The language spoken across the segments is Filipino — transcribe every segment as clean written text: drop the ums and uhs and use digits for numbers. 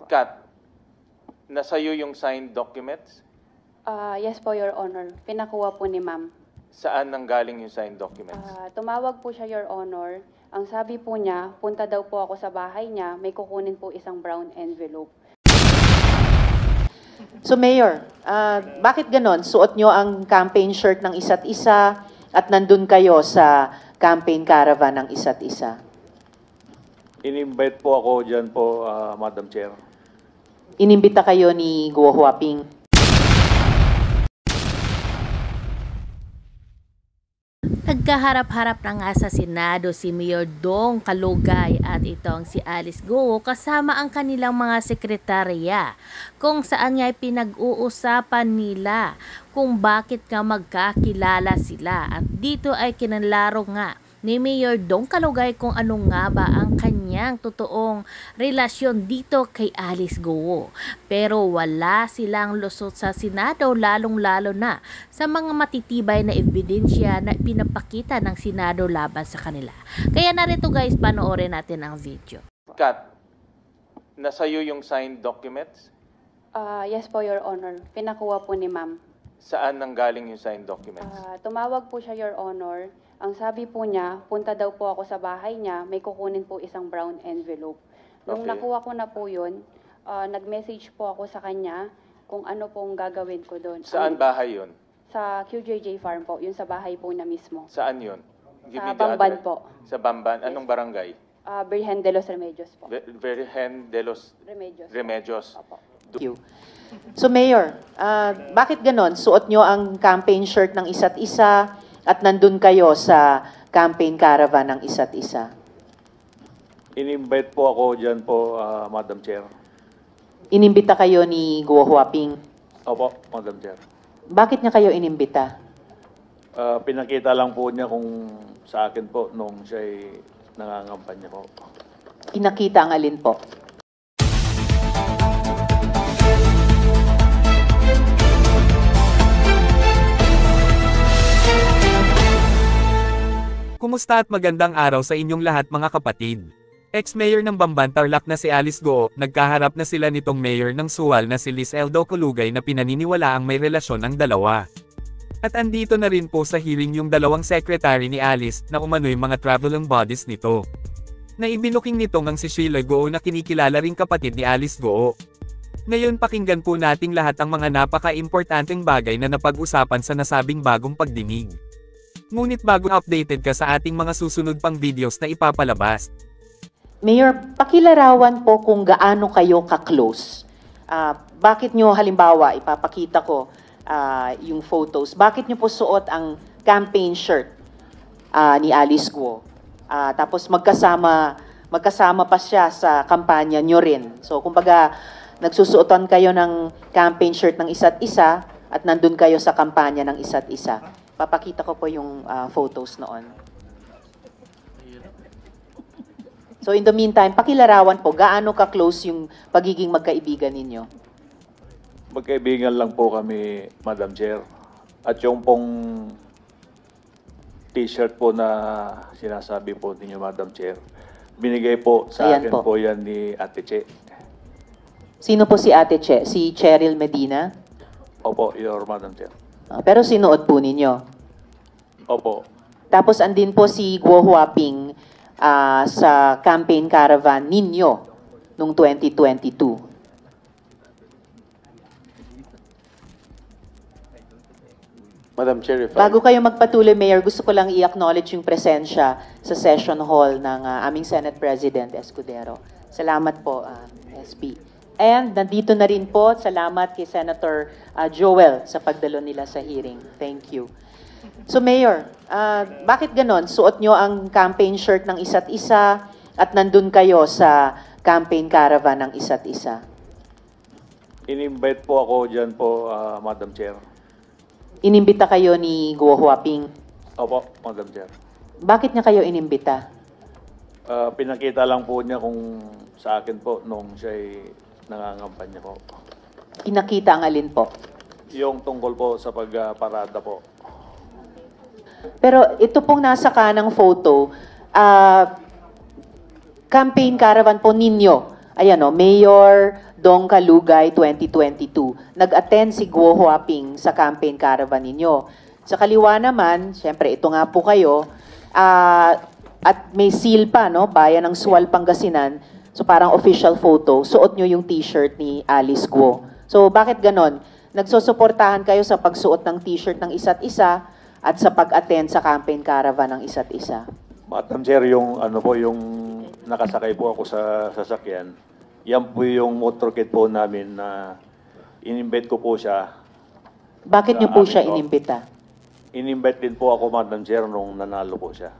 Kat, nasa'yo yung signed documents? Yes po, Your Honor. Pinakuha po ni ma'am. Saan nanggaling yung signed documents? Tumawag po siya, Your Honor. Ang sabi po niya, punta daw po ako sa bahay niya, may kukunin po isang brown envelope. So Mayor, bakit ganon? Suot nyo ang campaign shirt ng isa't isa at nandun kayo sa campaign caravan ng isa't isa? In-invite po ako dyan po, Madam Chair. Inimbita kayo ni Guo Huaping. Nagkaharap-harap na nga sa Senado si Mayor Dong Kalugay at itong si Alice Guo kasama ang kanilang mga sekretarya kung saan nga pinag-uusapan nila kung bakit nga magkakilala sila at dito ay kinanlaro nga ni Mayor Dong Kalugay kung ano nga ba ang kanyang totoong relasyon dito kay Alice Guo. Pero wala silang lusot sa Senado lalong-lalo na sa mga matitibay na ebidensya na pinapakita ng Senado laban sa kanila. Kaya narito guys, panoorin natin ang video. Kat, nasa'yo yung signed documents? Yes po, Your Honor. Pinakuha po ni ma'am. Saan nanggaling yung signed documents? Tumawag po siya, Your Honor. Ang sabi po niya, punta daw po ako sa bahay niya, may kukunin po isang brown envelope. Nung Okay. nakuha ko na po yun, nag-message po ako sa kanya kung ano pong gagawin ko doon. Saan bahay yun? Sa QJJ Farm po, yun sa bahay po na mismo. Saan yun? Give Sa me the Bamban address. po. Sa Bamban? Anong barangay? Birhen de los Remedios po. Virgen de los Remedios. Remedios. Opo. Thank you. So Mayor, bakit ganon? Suot nyo ang campaign shirt ng isa't isa at nandun kayo sa campaign caravan ng isa't isa? In-invite po ako dyan po, Madam Chair. Inimbita kayo ni Guo Huaping. Opo, Madam Chair. Bakit niya kayo inimbita? Pinakita lang po niya kung sa akin po nung siya'y nangangampanya po. Pinakita ang alin po? Kumusta at magandang araw sa inyong lahat mga kapatid. Ex-mayor ng Bamban Tarlac na si Alice Guo, nagkaharap na sila nitong mayor ng Sual na si Liz Eldo Kalugay na pinaniniwalaang may relasyon ang dalawa. At andito na rin po sa hearing yung dalawang secretary ni Alice na umano'y mga traveling bodies nito. Na ibinuking nitong ang si Sheila Guo na kinikilala ring kapatid ni Alice Guo. Ngayon pakinggan po nating lahat ang mga napaka-importanteng bagay na napag-usapan sa nasabing bagong pagdinig. Ngunit bago updated ka sa ating mga susunod pang videos na ipapalabas. Mayor, pakilarawan po kung gaano kayo ka-close. Bakit nyo halimbawa, ipapakita ko yung photos, bakit nyo po suot ang campaign shirt ni Alice Guo? Tapos magkasama pa siya sa kampanya nyo rin. So kumbaga, nagsusuotan kayo ng campaign shirt ng isa't isa at nandun kayo sa kampanya ng isa't isa. Papakita ko po yung photos noon. So in the meantime, pakilarawan po, gaano ka-close yung pagiging magkaibigan ninyo? Magkaibigan lang po kami, Madam Chair. At yung pong t-shirt po na sinasabi po ninyo, Madam Chair, binigay po sa Ayan akin po. po yan ni Ate Che. Sino po si Ate Che? Si Cheryl Medina? Opo, Your Madam Chair. Pero sinuot po ninyo. Opo. Tapos andin po si Guo Huaping sa campaign caravan ninyo noong 2022. Madam Chair, if Bago kayo magpatuloy, Mayor, gusto ko lang i-acknowledge yung presensya sa session hall ng aming Senate President Escudero. Salamat po, SP. And nandito na rin po, salamat kay Senator Joel sa pagdalo nila sa hearing. Thank you. So Mayor, bakit ganon? Suot nyo ang campaign shirt ng isa't isa at nandun kayo sa campaign caravan ng isa't isa? In-invite po ako dyan po, Madam Chair. Inimbita kayo ni Guo Huaping. Opo, Madam Chair. Bakit niya kayo inimbita? Pinakita lang po niya kung sa akin po nung siya'y nangangampanya po. Pinakita ang alin po? Yung tungkol po sa pagparada po. Pero ito pong nasa kanang photo, campaign caravan po ninyo ayan o, Mayor Dong Kalugay 2022. Nag-attend si Guo Huaping sa campaign caravan ninyo. Sa kaliwa naman, syempre ito nga po kayo, at may seal pa, no? Bayan ng Sual, Pangasinan. So parang official photo, suot nyo yung t-shirt ni Alice Guo. So bakit ganon? Nagsusuportahan kayo sa pagsuot ng t-shirt ng isa't isa at sa pag-attend sa campaign caravan ng isa't isa. Madam Chair, yung ano po, yung nakasakay po ako sa sasakyan, yan po yung motorcade po namin na in-invite ko po siya. Bakit nyo po Sa siya amin po. inimbita? In-invite din po ako, Madam Chair, nung nanalo po siya.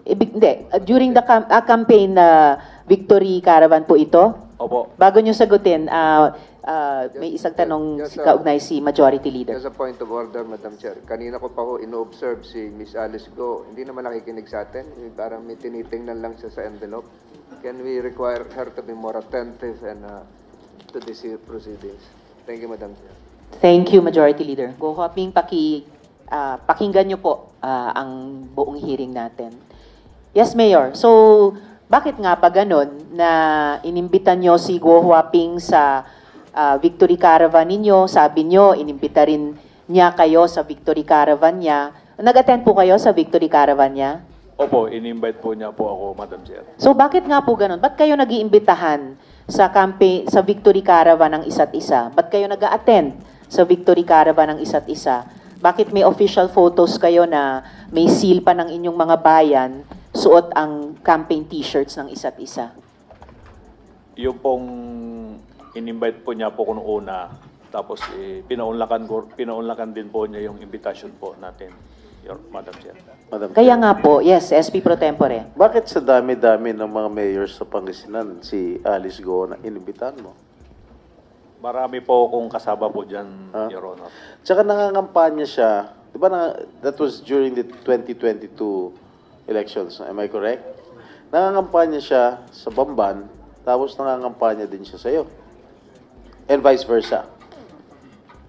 Hindi, during the campaign victory caravan po ito? Opo. Bago nyo sagutin, may isang tanong Yes, kaugnay si Majority Leader. As a point of order, Madam Chair, kanina ko pa ho ino-observe si Miss Alice Go. Hindi naman nakikinig sa atin. Parang may tinitingnan lang siya sa envelope. Can we require her to be more attentive and to these proceedings? Thank you, Madam Chair. Thank you, Majority Leader. Go Hoping, pakinggan nyo po ang buong hearing natin. Yes, Mayor. So, bakit nga pa ganun na inimbitan nyo si Guo Huaping sa Victory Caravan ninyo? Sabi nyo, inimbita rin niya kayo sa Victory Caravan niya. Nag-attend po kayo sa Victory Caravan niya? Opo, in-invite po niya po ako, Madam Chair. So, bakit nga po ganun? Ba't kayo nag-iimbitahan sa Victory Caravan ng isa't isa? Ba't kayo nag-attend sa Victory Caravan ng isa't isa? Bakit may official photos kayo na may seal pa ng inyong mga bayan, suot ang campaign t-shirts ng isa't isa? Yung pong in-invite po niya po kung una, tapos pinaunlakan din po niya yung invitation po natin, Madam Chair. Madam Kaya Chair, nga po, yes, SP Pro Tempore. bakit sa dami-dami ng mga mayors sa Pangasinan si Alice Go na inimbitahan mo? Marami po akong kasama po dyan, Ah. Your Honor. Tsaka nangangampanya siya, di ba that was during the 2022 elections, am I correct? Nangangampanya siya sa Bamban, tapos nangangampanya din siya sa'yo. And vice versa.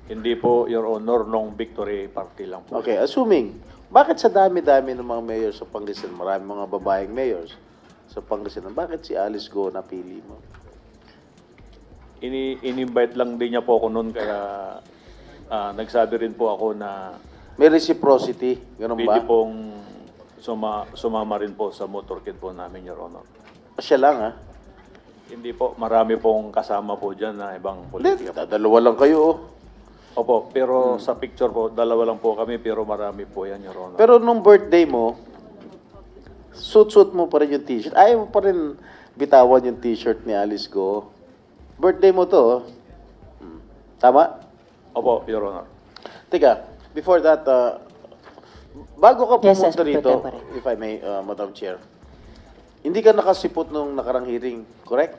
Hindi po, Your Honor, nung victory party lang po. Okay, assuming, bakit sa dami-dami ng mga mayors sa Pangasinan, marami mga babaeng mayors sa Pangasinan, bakit si Alice Go napili mo? In-invite lang din niya po ako noon, kaya nagsabi rin po ako na May reciprocity, ganun ba? pwede pong sumama rin po sa motorcade po namin, Your Honor. Siya lang, ha? Hindi po, marami pong kasama po dyan na ibang Hindi, politika. dalawa lang kayo, oh. Opo, pero sa picture po, dalawa lang po kami, pero marami po yan, Your Honor. Pero nung birthday mo, suit-suit mo pa rin yung t-shirt. Ayaw mo pa rin bitawan yung t-shirt ni Alice Go. Birthday mo to, oh. Tama? Opo, Your Honor. Teka, before that, bago ka Yes, pumunta SP Pro rito, Tempore. if I may, Madam Chair, hindi ka nakasipot nung nakarang hearing, correct?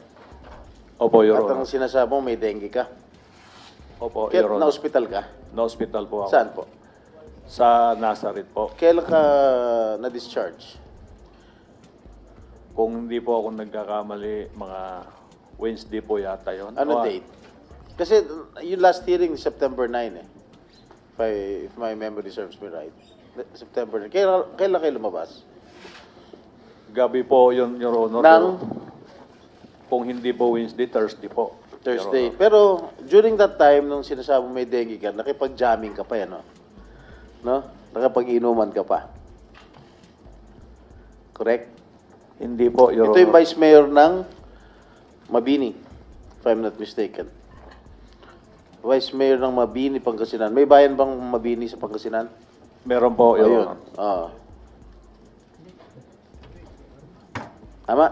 Opo, Your At ang Honor. sinasabi mo, may dengue ka. Opo, Kaya Your Honor. na-hospital ka? Na-hospital po ako. Saan po? Sa Nazareth po. Kailan ka na-discharge? Kung hindi po ako nagkakamali, mga Wednesday po yata yun. Ano O, date? Kasi yung last hearing, September 9 eh. If my memory serves me right. September 9. Kailan kayo lumabas? Gabi po yun, Your Honor. Nang? Kung hindi po Wednesday, Thursday po. Your Thursday. Honor. Pero during that time, nung sinasabi mo may dengue ka, nakipag-jamming ka pa yan, no? No? Nakapag-inuman ka pa. Correct? Hindi po, Your Ito yung Honor. vice mayor ng Mabini, if I'm not mistaken. Vice mayor ng Mabini, Pangasinan. May bayan bang Mabini sa Pangasinan? Meron po, Your Ayun. Honor. Oo. Tama?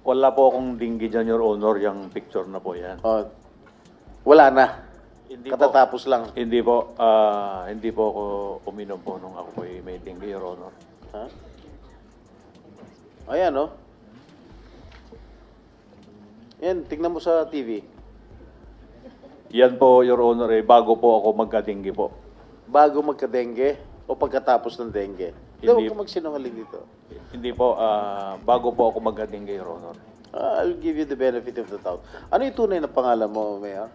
Wala po akong dinggi dyan, Your Honor, yung picture na po yan. Oh. Wala na. Hindi Katatapos lang. Hindi po ako uminom po nung ako po may dengue, Your Honor. Ha? Ayan, oh. Yan, tignan mo sa TV. Yan po, Your Honor, bago po ako magka-dengue po. Bago magka-dengue o pagkatapos ng dengue? Hindi, Hindi. huwag ka magsinungaling dito. Hindi po, bago po ako magka-dengue, Your Honor. I'll give you the benefit of the doubt. Ano yung tunay na pangalan mo, Mayor?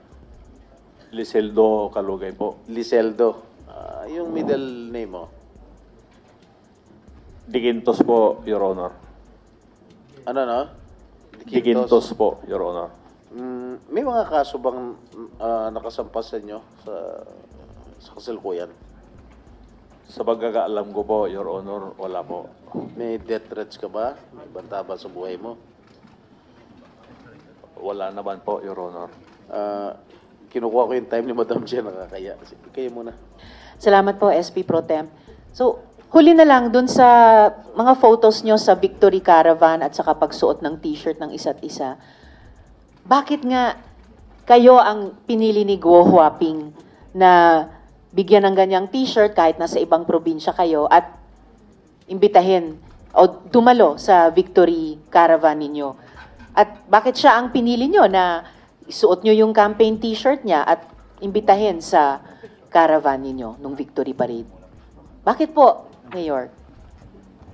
Liseldo Kalugay po. Liseldo. Yung middle name mo? Digintos po, Your Honor. Ano, no? Diquintos po, Your Honor. May mga kaso bang nakasampas sa inyo sa kasalukuyan? Sa pagkakaalam ko po, Your Honor, wala po. May death threats ka ba? May banta ba sa buhay mo? Wala naman po, Your Honor. Kinukuha ko yung time ni Madam Chair, nakakaya. Kayo muna. Salamat po, SP Pro Temp. So, huli na lang dun sa mga photos nyo sa Victory Caravan at saka pagsuot ng t-shirt ng isa't isa. Bakit nga kayo ang pinili ni Guo Huaping na bigyan ng ganyang t-shirt kahit nasa ibang probinsya kayo at imbitahin o dumalo sa Victory Caravan ninyo? At bakit siya ang pinili nyo na isuot nyo yung campaign t-shirt niya at imbitahin sa caravan ninyo nung Victory Parade? Bakit po, Mayor?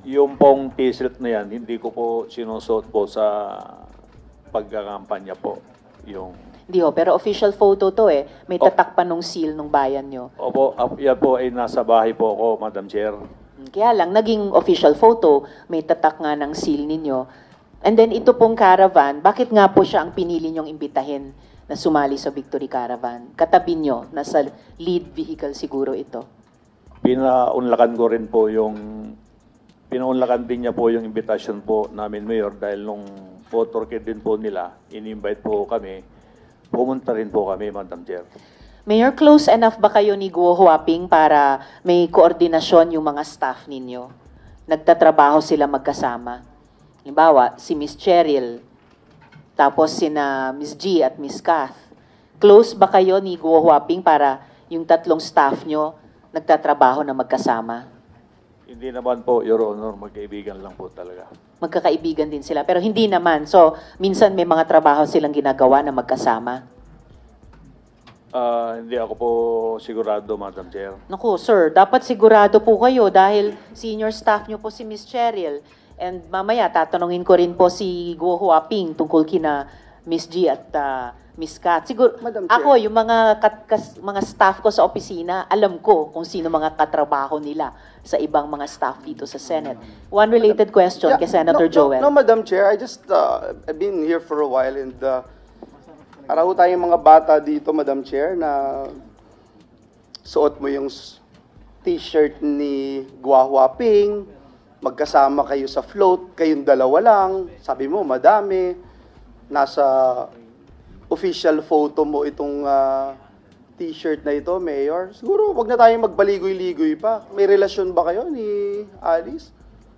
Yung pong t-shirt na yan, hindi ko po sinusuot po sa pagkakampanya po. Yung... Hindi ho, pero official photo to eh. May tatak pa nung seal nung bayan nyo. Opo, yan po ay nasa bahay po ako, Madam Chair. Kaya lang, naging official photo, may tatak nga ng seal ninyo. And then ito pong caravan, bakit nga po siya ang pinili nyong imbitahin na sumali sa Victory Caravan? Katabi nyo, nasa lead vehicle siguro ito. Pinaunlakan ko rin po pinaunlakan din niya po yung invitation po namin, Mayor, dahil nung motorcade din po nila, in-invite po kami, pumunta rin po kami, Madam Chair. Mayor, close enough ba kayo ni Guo Huaping para may koordinasyon yung mga staff ninyo? Nagtatrabaho sila magkasama? Halimbawa, si Miss Cheryl, tapos sina Miss G at Miss Kath. Close ba kayo ni Guo Huaping para yung tatlong staff nyo nagtatrabaho na magkasama? Hindi naman po, Your Honor, magkaibigan lang po talaga. Magkakaibigan din sila, pero hindi naman. So, minsan may mga trabaho silang ginagawa na magkasama. Hindi ako po sigurado, Madam Chair. Naku, sir, dapat sigurado po kayo dahil senior staff nyo po si Miss Cheryl. And mamaya, tatanungin ko rin po si Guo Huaping tungkol kina Miss G at Miss Kat. Siguro, Madam Chair. ako, yung mga staff ko sa opisina, alam ko kung sino mga katrabaho nila sa ibang mga staff dito sa Senate. One related question kay Senator Joel. No, Madam Chair, I just, I've been here for a while and para ho tayong mga bata dito, Madam Chair, na suot mo yung t-shirt ni Guo Huaping, magkasama kayo sa float, kayong dalawa lang, sabi mo, madami, nasa official photo mo itong t-shirt na ito, Mayor. Siguro, wag na tayong magbaligoy-ligoy pa. May relasyon ba kayo ni Alice?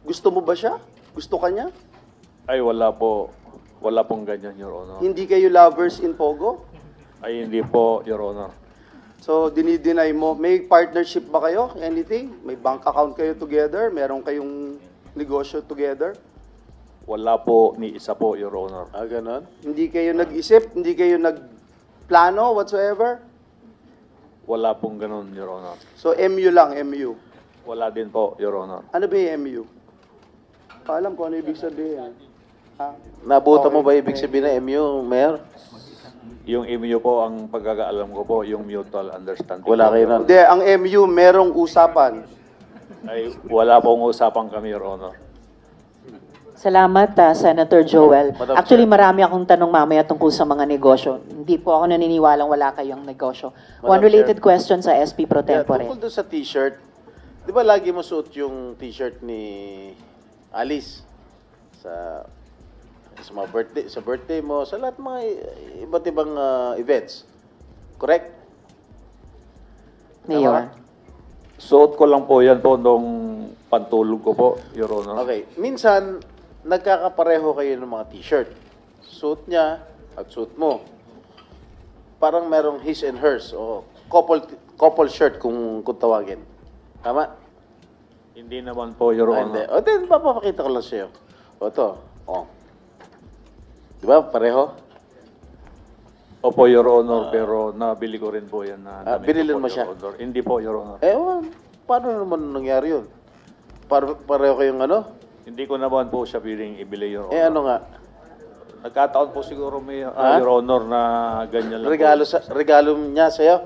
Gusto mo ba siya? Gusto ka niya? Ay, wala po. Wala pong ganyan, Your Honor. Hindi kayo lovers in Pogo? Ay, hindi po, Your Honor. So, dinideny mo. May partnership ba kayo? Anything? May bank account kayo together? Meron kayong negosyo together? Wala po ni isa po, Your Honor. Ganon? Hindi kayo nag-isip? Hindi kayo nagplano whatsoever? Wala pong ganun, Your Honor. So, MU lang, MU. Wala din po, Your Honor. Ano ba yung MU? Alam ko ano ibig sabihin. Ha? Nabuta mo ba ibig sabihin na MU, Mayor? Yung MU po, ang pagkakaalam ko po, yung mutual understanding. Wala po, kayo Your nun. Honor. Hindi, ang MU merong usapan. Ay, wala pong usapan kami, Your Honor. Salamat, Senator Joel. Madam Actually, Chair. marami akong tanong mamaya tungkol sa mga negosyo. Hindi po ako naniniwalang wala kayong negosyo. Madam One related Chair. question sa SP Pro Tempore. Tungkol doon sa t-shirt, di ba lagi mo suot yung t-shirt ni Alice sa mga birthday mo, sa lahat mga iba't ibang events. Correct? Mayor. Suot ko lang po yan po nung pantulog ko po, Your Honor. Okay. Minsan, nagkakapareho kayo ng mga t-shirt. Suot niya at suot mo. Parang merong his and hers o couple shirt kung tawagin. Tama? Hindi naman po, Your Hindi. Honor. O, then, papapakita ko lang sa'yo. O, ito. O. Di ba? Pareho? Opo, Your Honor, pero nabili ko rin po yan. Na damit binilin ko po, mo siya? Your Honor. Hindi po, Your Honor. Paano naman nangyari yun? Pareho kayong ano? Hindi ko naman po siya piling ibili, Your Honor. Ano nga? Nagkataon po siguro may, Ha? Your Honor, na ganyan lang Regalo niya sa'yo?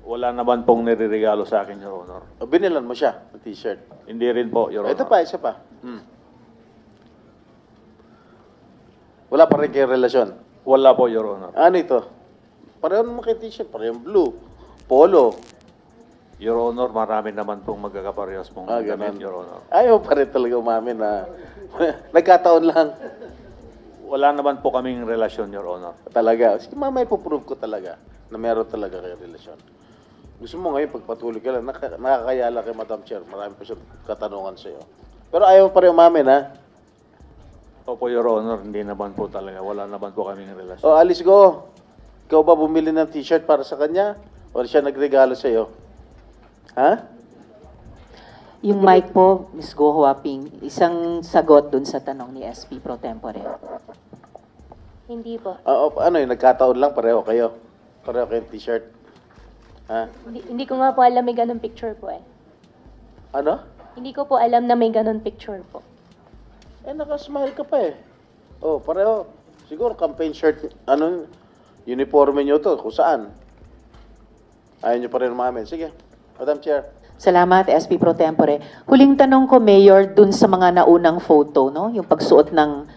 po. Wala naman pong nireregalo sa akin, Your Honor. O, binilan mo siya ng t-shirt? Hindi rin po, Your Honor. Ito pa, isa pa. Wala pa rin kayo relasyon. Wala po, Your Honor. Ano ito? Pareho naman kay t-shirt, pareho blue. Polo. Your Honor, marami naman pong magkakaparehas pong Ganun. damit, Your Honor. Ayaw pa rin talaga umamin na nagkataon lang. Wala naman po kaming relasyon, Your Honor. Talaga. Sige, mamaya ipoprove ko talaga na meron talaga kayo relasyon. Gusto mo ngayon, pagpatuloy ka lang, nakakayala kay Madam Chair. Marami pa siyang katanungan sa'yo. Pero ayaw pa rin umamin, ha? Opo, Your Honor, hindi naman po talaga. Wala naman po kaming relasyon. O, Alice Go. Ikaw ba bumili ng t-shirt para sa kanya? O siya nagregalo sa'yo? Ha? Yung mic po, Ms. Go Huaping, isang sagot dun sa tanong ni SP Pro Tempore. Hindi po. Ano yun, nagkataon lang, pareho kayo. Pareho kayong t-shirt. Ha? Hindi ko nga po alam may ganun picture po eh. Ano? Hindi ko po alam na may ganun picture po. Nakasmile ka pa eh. Oh, pareho. Siguro campaign shirt, uniforme nyo to, kung saan. Ayaw nyo pa rin umamin. Sige, Madam Chair. Salamat, SP Pro Tempore. Huling tanong ko, Mayor, dun sa mga naunang photo, no? Yung pagsuot ng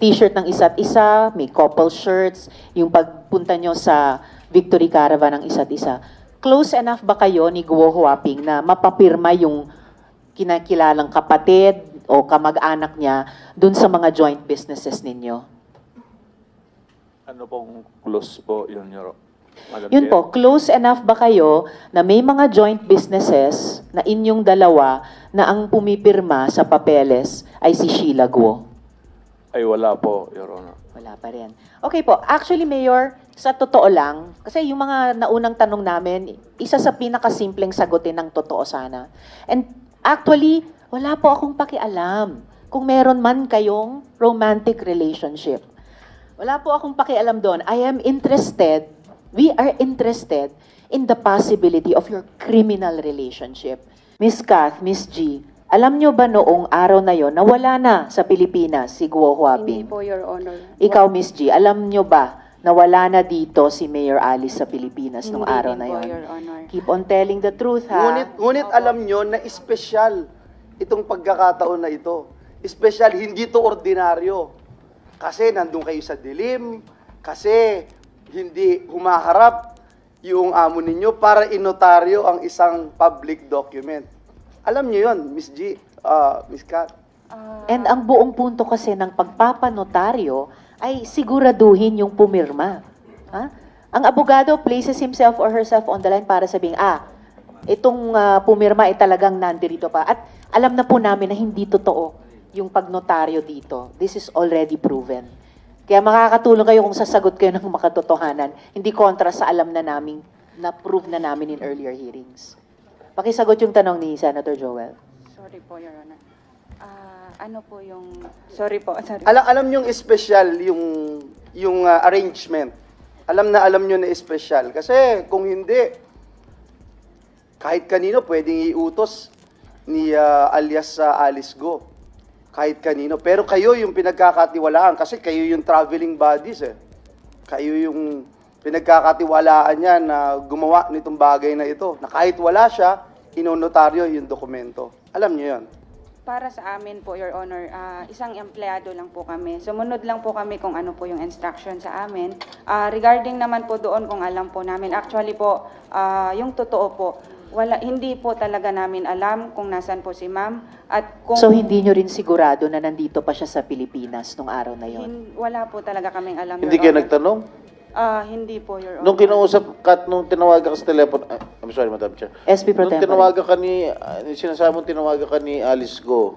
t-shirt ng isa't isa, may couple shirts, yung pagpunta nyo sa Victory Caravan ng isa't isa. Close enough ba kayo ni Guo Huaping na mapapirma yung kinakilalang kapatid o kamag-anak niya dun sa mga joint businesses ninyo? Ano pong close po yun, Your Honor? Madam Yun Chair? po, close enough ba kayo na may mga joint businesses na inyong dalawa na ang pumipirma sa papeles ay si Sheila Guo? Ay, wala po, Your Honor. Wala pa rin. Okay po, actually Mayor, sa totoo lang, kasi yung mga naunang tanong namin, isa sa pinakasimpleng sagutin ng totoo sana. And actually, wala po akong pakialam kung meron man kayong romantic relationship. Wala po akong pakialam doon. I am interested, we are interested in the possibility of your criminal relationship. Miss Kath, Miss G, alam nyo ba noong araw na yon na wala na sa Pilipinas si Guo Hindi Huaping? po, Your Honor. Ikaw, Miss G, alam nyo ba na wala na dito si Mayor Alice sa Pilipinas nung Hindi araw din na po, yon? Your Honor. Keep on telling the truth, ha? Ngunit alam nyo na espesyal itong pagkakataon na ito. Espesyal, hindi to ordinaryo. Kasi nandun kayo sa dilim, kasi hindi humaharap yung amo ninyo para inotaryo ang isang public document. Alam nyo yun, Miss G, Miss Kat. And ang buong punto kasi ng pagpapanotaryo ay siguraduhin yung pumirma. Ha? Ang abogado places himself or herself on the line para sabing, itong pumirma ay talagang nandirito pa. At alam na po namin na hindi totoo yung pagnotaryo dito. This is already proven. Kaya makakatulong kayo kung sasagot kayo ng makatotohanan, hindi kontra sa alam na namin, na-prove na namin in earlier hearings. Pakisagot yung tanong ni Senator Joel. Sorry po, Your Honor. Ano po yung... Sorry po, sorry. Alam nyo yung espesyal, yung arrangement. Alam nyo na espesyal. Kasi kung hindi, kahit kanino pwedeng iutos ni alias Alice Go. Kahit kanino. Pero kayo yung pinagkakatiwalaan kasi kayo yung traveling bodies eh. Kayo yung pinagkakatiwalaan niya na gumawa nitong bagay na ito. Na kahit wala siya, inonotaryo yung dokumento. Alam niyo yun. Para sa amin po, Your Honor, isang empleyado lang po kami. Sumunod lang po kami kung ano po yung instruction sa amin. Regarding naman po doon kung alam po namin, actually po, yung totoo po, hindi po talaga namin alam kung nasan po si ma'am. At kung So hindi nyo rin sigurado na nandito pa siya sa Pilipinas nung araw na yon? wala po talaga kaming alam, Hindi Your kayo Honor. nagtanong? Hindi po, Your Honor. Nung kinausap ka, nung tinawagan ka sa telepono, I'm sorry, Madam Chair. SP Pro Nung Tempore. tinawagan ka sinasabi mo tinawagan ka ni Alice Go,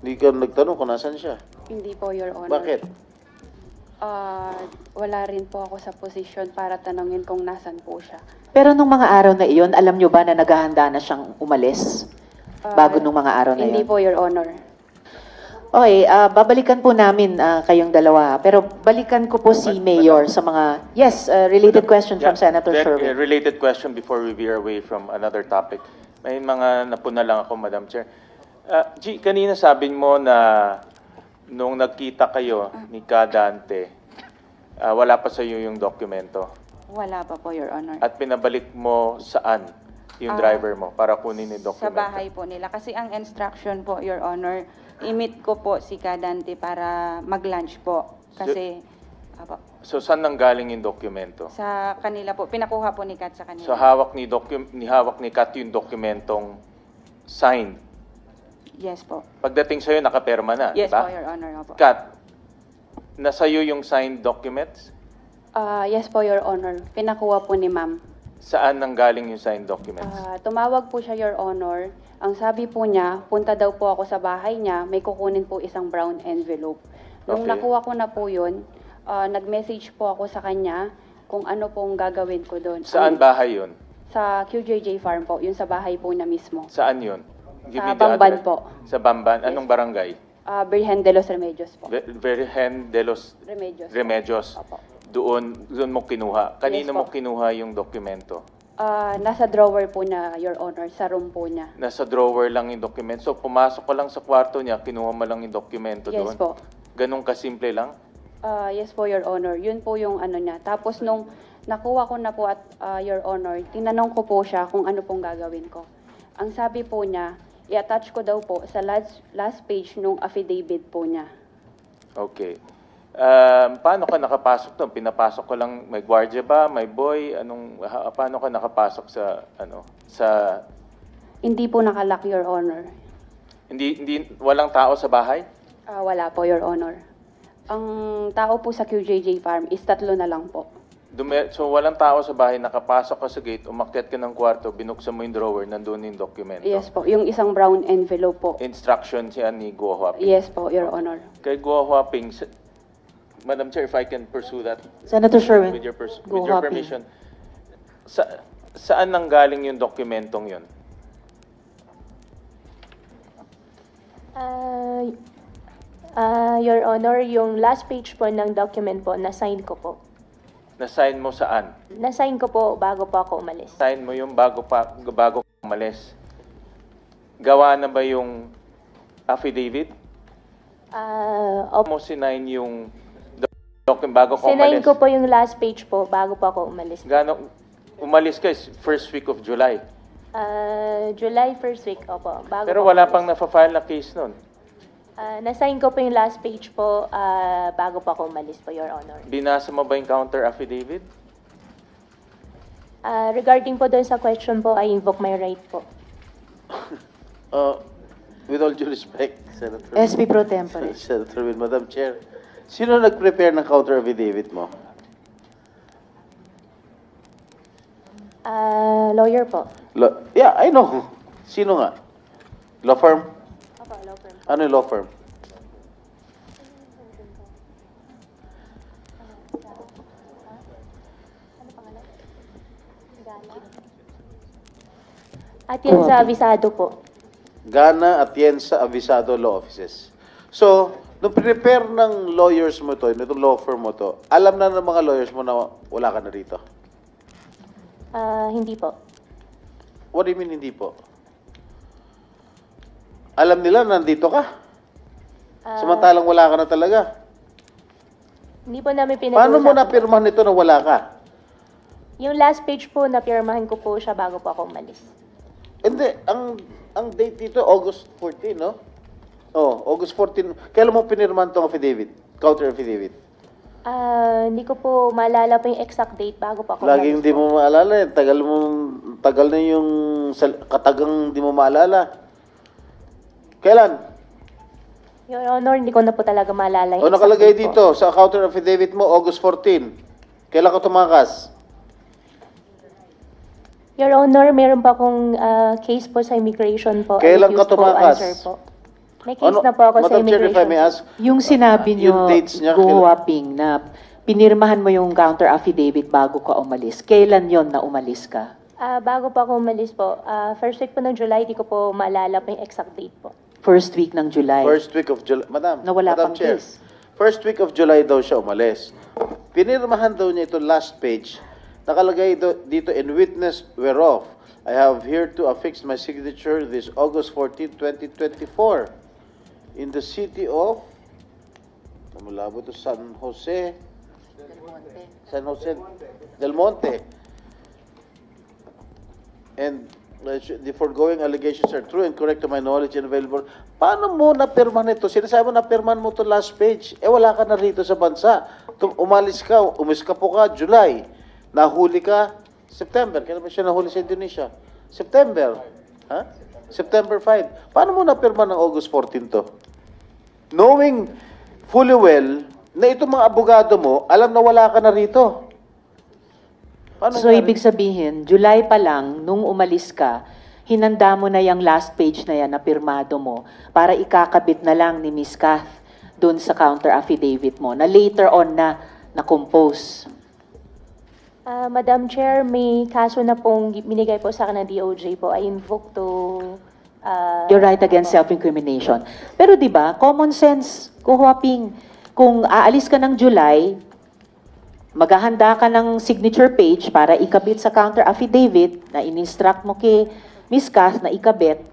hindi ka nagtanong kung nasan siya. Hindi po, Your Honor. Bakit? Wala rin po ako sa posisyon para tanongin kung nasan po siya. Pero nung mga araw na iyon, alam nyo ba na naghahanda na siyang umalis? Bago nung mga araw na Hindi iyon? po, Your Honor. Okay, babalikan po namin kayong dalawa. Pero balikan ko po si Mayor sa mga... Yes, related question from Senator Sherwin. Related question before we veer away from another topic. May mga napuna lang ako, Madam Chair. G, kanina sabi mo na nung nagkita kayo ni Kadante, wala pa sa iyo yung dokumento. Wala pa po, Your Honor. At pinabalik mo saan yung driver mo para kunin yung dokumento? Sa bahay po nila. Kasi ang instruction po, Your Honor, i-meet ko po si Kadante para mag-lunch po. Kasi, apo, So saan nanggaling yung dokumento? sa kanila po, pinakuha po ni Kat sa kanila. So hawak ni Kat yung dokumentong signed. Yes po. Pagdating sa'yo, nakaperma na, Yes di ba? po, Your Honor. Opo. Kat, nasa'yo yung signed documents? Yes po, Your Honor. Pinakuha po ni ma'am. Saan nanggaling yung signed documents? Tumawag po siya, Your Honor. Ang sabi po niya, punta daw po ako sa bahay niya, may kukunin po isang brown envelope. Nung Okay. nakuha ko na po yun, nag-message po ako sa kanya kung ano pong gagawin ko doon. Saan bahay yun? Sa QJJ Farm po, yun sa bahay po na mismo. Saan yun? Give Sa me the Bamban address. po. Sa Bamban? Anong barangay? Birhen de los Remedios po. Virgen de los Remedios. po. Remedios. Opo. Doon mo kinuha. Kanino Yes mo po. kinuha yung dokumento? Nasa drawer po na, Your Honor, sa room po niya. Nasa drawer lang yung dokumento. So pumasok ko lang sa kwarto niya, kinuha mo lang yung dokumento Yes doon. po. Ganun kasimple lang? Yes po, Your Honor. Yun po yung ano niya. Tapos nung nakuha ko na po at Your Honor, tinanong ko po siya kung ano pong gagawin ko. Ang sabi po niya, i-attach ko daw po sa last page nung affidavit po niya. Okay. Paano ka nakapasok doon? Pinapasok ko lang, may gwardiya ba? May boy? Paano ka nakapasok sa Hindi po nakalock, Your Honor. walang tao sa bahay? Wala po, Your Honor. Ang tao po sa QJJ Farm is 3 na lang po. So walang tao sa bahay, nakapasok ka sa gate, umakyat ka ng kwarto, binuksan mo yung drawer, nandun yung dokumento. Yes po, yung isang brown envelope po. Instructions yan ni Guo Huaping. Yes po, Your Honor. Kay Guo Huaping, Madam Chair, if I can pursue that Senator Sherwin, with your Guo Huaping. permission. Saan nanggaling yung dokumentong yun? Your Honor, yung last page po ng document po, na-sign ko po. Na-sign mo saan? Na-sign ko po bago po ako umalis. Sign mo yung bago ka umalis. Gawa na ba yung affidavit? Mo sinign yung document bago ka Sinign umalis? ko po yung last page po bago po ako umalis. Umalis ka first week of July. July 1st week, opo. Bago Pero po wala umalis. pang na-file na case nun. Na-sign ko po yung last page po bago po ako umalis po, Your Honor. Binasa mo ba yung counter affidavit? Regarding po doon sa question po, I invoke my right po. With all due respect, Senator. SP Pro Tempore. Senator Win, Madam Chair, sino nag-prepare ng counter affidavit mo? Lawyer po. Yeah, I know. Sino nga? Law firm? Opo, law firm. Ano yung law firm? At yan sa abisado po. Gana Atienza Avisado Law Offices. So, nung prepare ng lawyers mo to, nitong law firm mo to, alam na ng mga lawyers mo na wala ka na rito? Hindi po. What do you mean hindi po? Alam nila nandito ka? Samantalang wala ka na talaga. Hindi po namin pinag-uusapan. Paano mo napirmahan nito na wala ka? Yung last page po, napirmahan ko po siya bago po ako umalis. Hindi, ang date dito, August 14, no? Oh, August 14. Kailan mo pinirmahan tong affidavit? Counter affidavit? Hindi ko po maalala po yung exact date bago po ako Laging umalis hindi po. mo maalala. Tagal na yung katagang hindi mo maalala. Kailan? Your Honor, hindi ko na po talaga maalala yung O exact nakalagay date po. dito sa counter affidavit mo, August 14. Kailan ka tumakas? Your Honor, meron pa akong case po sa immigration po. Kailan ka Refuse po tumakas? answer po. May case na po ako sa Madam Chair, if I may immigration. ask, Yung sinabi yung nyo, dates niya, Guo Huaping, na pinirmahan mo yung counter affidavit bago ka umalis. Kailan yon na umalis ka? Bago pa ako umalis po, first week po ng July, di ko po maalala po yung exact date po. First week ng July. first week of July. Madam, Na wala Madam pang Chair, case. first week of July daw siya umalis. Pinirmahan daw niya ito last page. Nakalagay dito, in witness whereof, I have here to affix my signature this August 14, 2024 in the city of Malabo to San Jose Del Monte. And The foregoing allegations are true and correct to my knowledge and available. Paano mo napirman ito? Sinasabi mo napirman mo to last page. Wala ka na rito sa bansa. Umalis ka, umiskapo ka, July. Nahuli ka, September. Kailan ba siya nahuli sa Indonesia? September. Ha? September 5. Paano mo napirman ng August 14 to? Knowing fully well na itong mga abogado mo, alam na wala ka na rito. Paano So, ibig sabihin, July pa lang, nung umalis ka, hinanda mo na yung last page na yan na pirmado mo para ikakabit na lang ni Ms. Kath dun sa counter affidavit mo na later on na compose. Madam Chair, may kaso na pong binigay po sa akin ng DOJ po. I invoke to... You're right against self-incrimination. Pero di ba, common sense, kuhuaping, kung aalis ka ng July, maghahanda ka ng signature page para ikabit sa counter affidavit na in-instruct mo kay Ms. Kath na ikabit,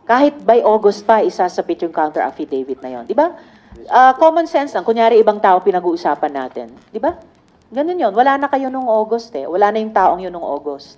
kahit by August pa, isasabit yung counter affidavit na yon, di ba? Common sense lang, kunyari ibang tao pinag-uusapan natin, di ba? Ganun yon, wala na kayo nung August eh, wala na yung taong yun nung August.